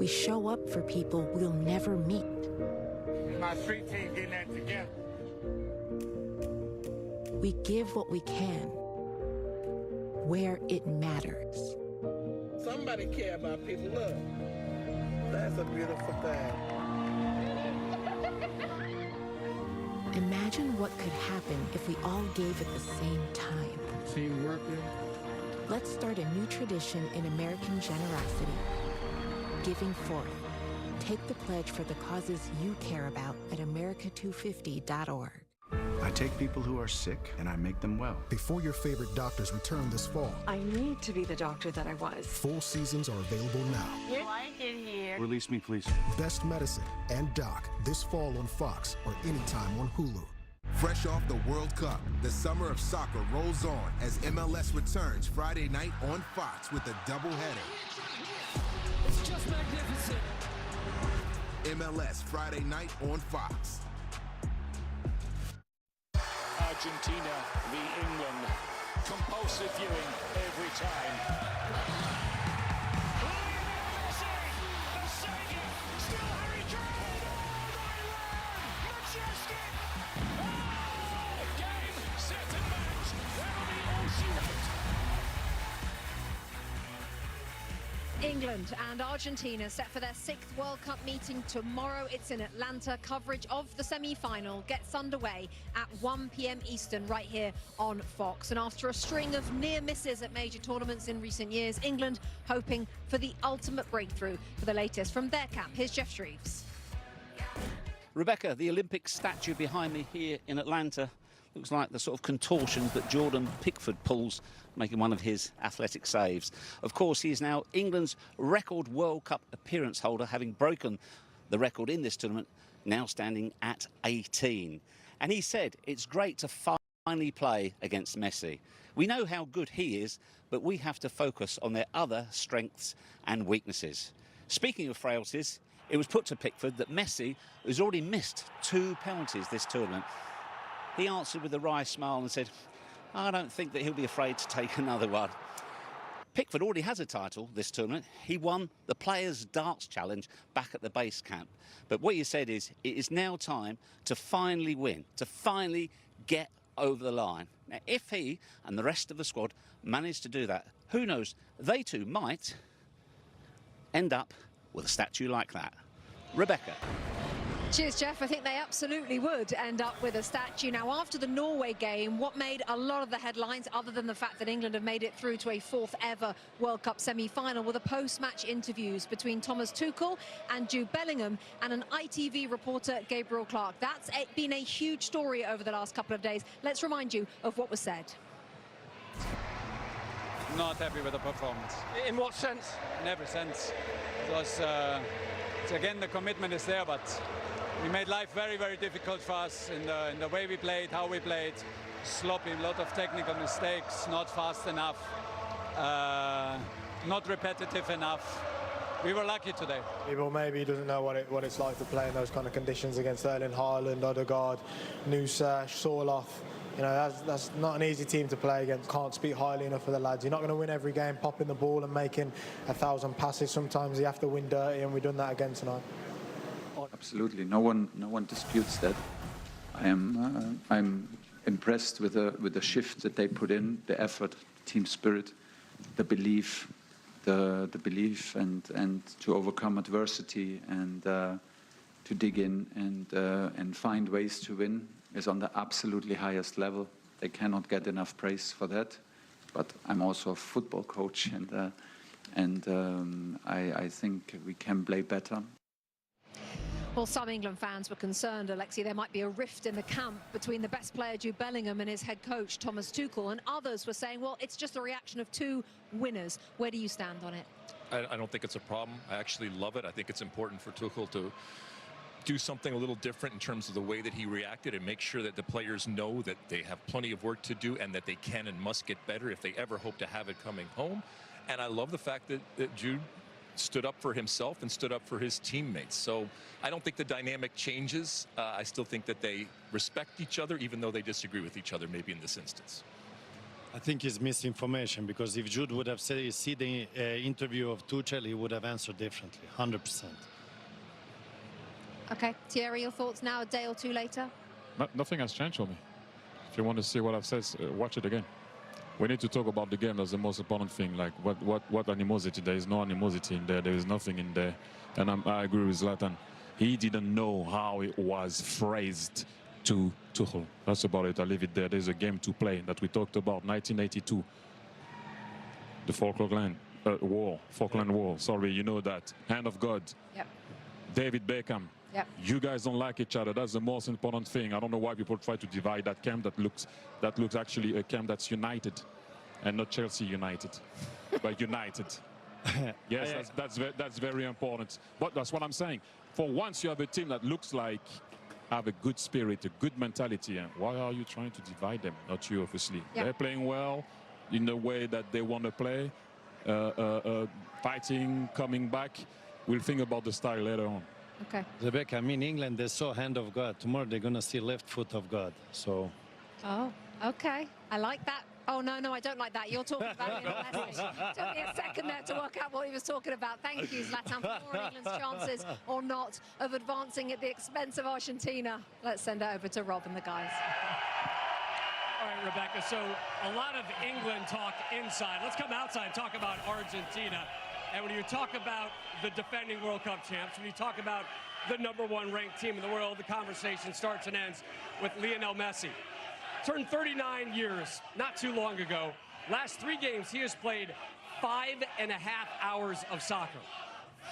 show up for people we'll never meet. My street team getting that together. We give what we can, where it matters. Somebody care about people. Look, that's a beautiful thing. Imagine what could happen if we all gave at the same time. Teamwork. Let's start a new tradition in American generosity. Giving forth. Take the pledge for the causes you care about at america250.org. I take people who are sick and I make them well. Before your favorite doctors return this fall. I need to be the doctor that I was. Full seasons are available now. You like it here. Release me, please. Best Medicine and Doc this fall on Fox or anytime on Hulu. Fresh off the World Cup, the summer of soccer rolls on as MLS returns Friday night on Fox with a doubleheader. It's just magnificent. MLS Friday night on Fox. Argentina v England. Compulsive viewing every time. England and Argentina set for their 6th World Cup meeting tomorrow. It's in Atlanta. Coverage of the semi-final gets underway at 1 p.m. Eastern right here on Fox. And after a string of near misses at major tournaments in recent years, England hoping for the ultimate breakthrough. For the latest from their camp, here's Jeff Shreves. Rebecca, the Olympic statue behind me here in Atlanta looks like the sort of contortions that Jordan Pickford pulls, making one of his athletic saves. Of course, he is now England's record World Cup appearance holder, having broken the record in this tournament, now standing at 18. And he said it's great to finally play against Messi. We know how good he is, but we have to focus on their other strengths and weaknesses. Speaking of frailties, it was put to Pickford that Messi has already missed 2 penalties this tournament. He answered with a wry smile and said, I don't think that he'll be afraid to take another one. Pickford already has a title this tournament. He won the Players' Darts Challenge back at the base camp. But what he said is, it is now time to finally win, to finally get over the line. Now, if he and the rest of the squad manage to do that, who knows, they too might end up with a statue like that. Rebecca. Cheers, Jeff. I think they absolutely would end up with a statue. Now, after the Norway game, what made a lot of the headlines, other than the fact that England have made it through to a 4th ever World Cup semi-final, were the post-match interviews between Thomas Tuchel and Jude Bellingham and an ITV reporter, Gabriel Clark. That's been a huge story over the last couple of days. Let's remind you of what was said. Not happy with the performance. In what sense? In every sense. Because, again, the commitment is there, but we made life very, very difficult for us in the way we played, how we played. Sloppy, a lot of technical mistakes, not fast enough, not repetitive enough. We were lucky today. People maybe doesn't know what it's like to play in those kind of conditions against Erling Haaland, Odegaard, Nusa, Sorloth. You know, that's not an easy team to play against. Can't speak highly enough of the lads. You're not going to win every game popping the ball and making 1,000 passes. Sometimes you have to win dirty, and we've done that again tonight. Absolutely, no one disputes that. I'm impressed with the shift that they put in, the effort, team spirit, the belief, and to overcome adversity and to dig in and find ways to win is on the absolutely highest level. They cannot get enough praise for that. But I'm also a football coach, and I think we can play better. Well, some England fans were concerned, Alexi, there might be a rift in the camp between the best player, Jude Bellingham, and his head coach, Thomas Tuchel. And others were saying, well, it's just the reaction of 2 winners. Where do you stand on it? I don't think it's a problem. I actually love it. I think it's important for Tuchel to do something a little different in terms of the way that he reacted and make sure that the players know that they have plenty of work to do and that they can and must get better if they ever hope to have it coming home. And I love the fact that Jude stood up for himself and stood up for his teammates. So I don't think the dynamic changes. I still think that they respect each other, even though they disagree with each other, maybe in this instance. I think it's misinformation, because if Jude would have seen the interview of Tuchel, he would have answered differently, 100%. Okay, Thierry, your thoughts now, a day or two later? Nothing has changed for me. If you want to see what I've said, watch it again. We need to talk about the game. That's the most important thing. Like, what animosity? There is no animosity in there. There is nothing in there. And I agree with Zlatan. He didn't know how it was phrased to Tuchel. That's about it. I leave it there. There's a game to play that we talked about, 1982. The Falkland War. Sorry, you know that. Hand of God. Yep. David Beckham. Yep. You guys don't like each other. That's the most important thing. I don't know why people try to divide that camp. That looks actually a camp that's united, and not Chelsea United, but united. Yes, that's very important. But that's what I'm saying. For once, you have a team that looks like have a good spirit, a good mentality. And why are you trying to divide them? Not you, obviously. Yeah. They're playing well in the way that they want to play, fighting, coming back. We'll think about the style later on. Okay. Rebecca, I mean, England, they saw hand of God. Tomorrow they're going to see left foot of God. So. Oh, okay. I like that. Oh, no, I don't like that. You're talking about Lionel Messi. Took me a second there to work out what he was talking about. Thank you, Zlatan, for more England's chances or not of advancing at the expense of Argentina. Let's send it over to Rob and the guys. All right, Rebecca, so a lot of England talk inside. Let's come outside and talk about Argentina. And when you talk about the defending World Cup champs, when you talk about the #1 ranked team in the world, the conversation starts and ends with Lionel Messi. Turned 39 years not too long ago. Last 3 games, he has played 5.5 hours of soccer.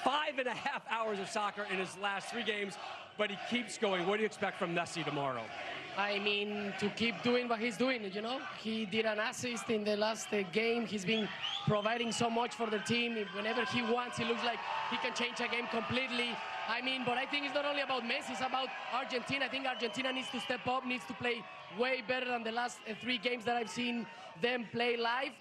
5.5 hours of soccer in his last 3 games, but he keeps going. What do you expect from Messi tomorrow? I mean, to keep doing what he's doing, you know. He did an assist in the last game. He's been providing so much for the team. Whenever he wants, he looks like he can change a game completely. I mean, but I think it's not only about Messi, it's about Argentina. I think Argentina needs to step up, needs to play way better than the last 3 games that I've seen them play live,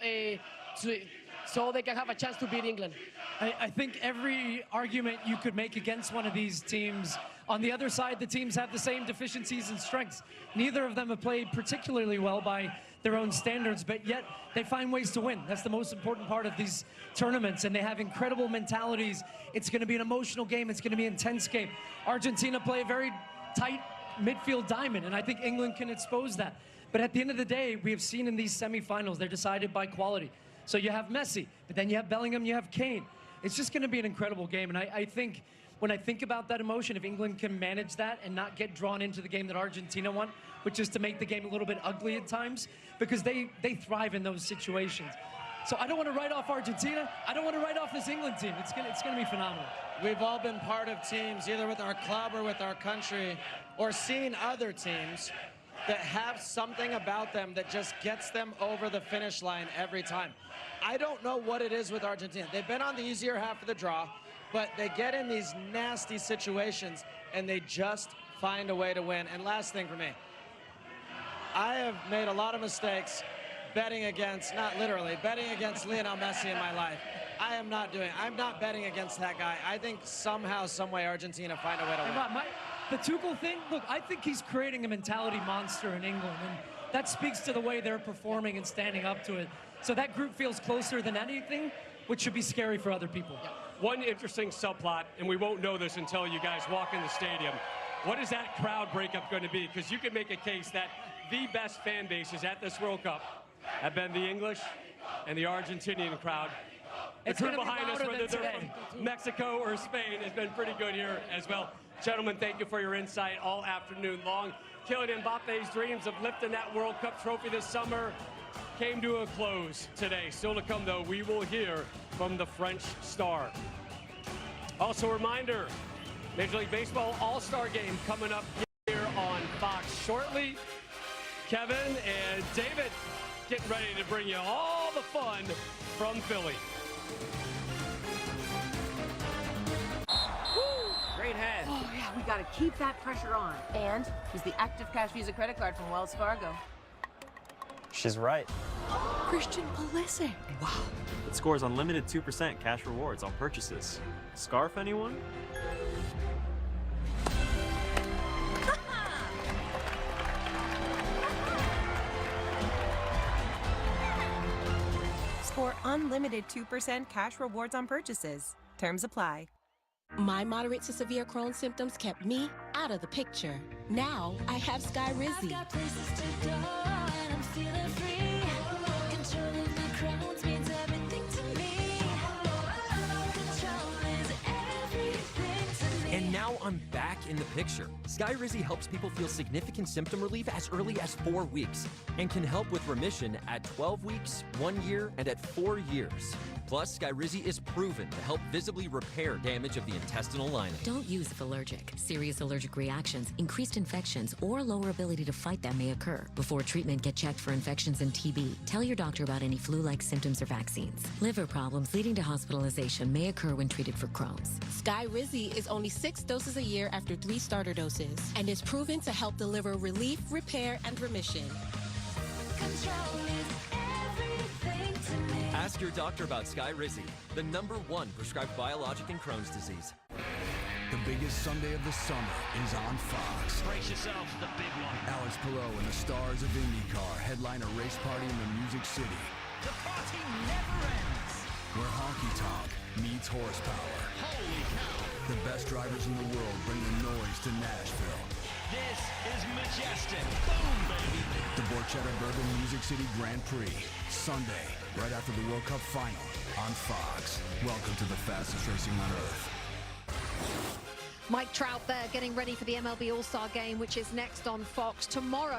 so they can have a chance to beat England. I think every argument you could make against one of these teams, on the other side, the teams have the same deficiencies and strengths. Neither of them have played particularly well by their own standards, but yet they find ways to win. That's the most important part of these tournaments, and they have incredible mentalities. It's going to be an emotional game. It's going to be an intense game. Argentina play a very tight midfield diamond, and I think England can expose that. But at the end of the day, we have seen in these semifinals, they're decided by quality. So you have Messi, but then you have Bellingham, you have Kane. It's just going to be an incredible game, and I think when I think about that emotion, if England can manage that and not get drawn into the game that Argentina won, which is to make the game a little bit ugly at times, because they thrive in those situations. So I don't want to write off Argentina. I don't want to write off this England team. It's gonna be phenomenal. We've all been part of teams, either with our club or with our country, or seen other teams that have something about them that just gets them over the finish line every time. I don't know what it is with Argentina. They've been on the easier half of the draw, but they get in these nasty situations and they just find a way to win. And last thing for me, I have made a lot of mistakes betting against, not literally, betting against Lionel Messi in my life. I'm not betting against that guy. I think somehow, some way, Argentina find a way to win. The Tuchel thing, look, I think he's creating a mentality monster in England, and that speaks to the way they're performing and standing up to it. So that group feels closer than anything, which should be scary for other people. Yeah. One interesting subplot, and we won't know this until you guys walk in the stadium. What is that crowd breakup going to be? Because you can make a case that the best fan bases at this World Cup have been the English and the Argentinian crowd. The crew behind us, whether they're from Mexico or Spain, has been pretty good here as well. Gentlemen, thank you for your insight all afternoon long. Kylian Mbappe's dreams of lifting that World Cup trophy this summer came to a close today. Still to come, though, we will hear from the French star. Also, a reminder, Major League Baseball All-Star Game coming up here on Fox shortly. Kevin and David getting ready to bring you all the fun from Philly. Great head. Oh, yeah, we got to keep that pressure on. And use the Active Cash Visa credit card from Wells Fargo. She's right. Christian Pulisic. Wow. It scores unlimited 2% cash rewards on purchases. Scarf, anyone? unlimited 2% cash rewards on purchases. Terms apply. My moderate to severe Crohn's symptoms kept me out of the picture. Now I have Skyrizi. And now I'm back in the picture. Skyrizi helps people feel significant symptom relief as early as 4 weeks and can help with remission at 12 weeks, 1 year, and at 4 years. Plus, Skyrizi is proven to help visibly repair damage of the intestinal lining. Don't use if allergic. Serious allergic reactions, increased infections, or lower ability to fight them may occur. Before treatment, get checked for infections and TB. Tell your doctor about any flu-like symptoms or vaccines. Liver problems leading to hospitalization may occur when treated for Crohn's. Skyrizi is only 6 doses a year after 3 starter doses and is proven to help deliver relief, repair, and remission. Ask your doctor about Skyrizi, the #1 prescribed biologic in Crohn's disease. The biggest Sunday of the summer is on Fox. Brace yourself, the big one. Alex Perot and the stars of IndyCar headline a race party in the Music City, The party never ends. where honky tonk meets horsepower. Holy cow. The best drivers in the world bring the noise to Nashville. This is majestic. Boom, baby. The Borchetta Bourbon Music City Grand Prix, Sunday, right after the World Cup final on Fox. Welcome to the fastest racing on earth. Mike Trout there getting ready for the MLB All-Star Game, which is next on Fox tomorrow.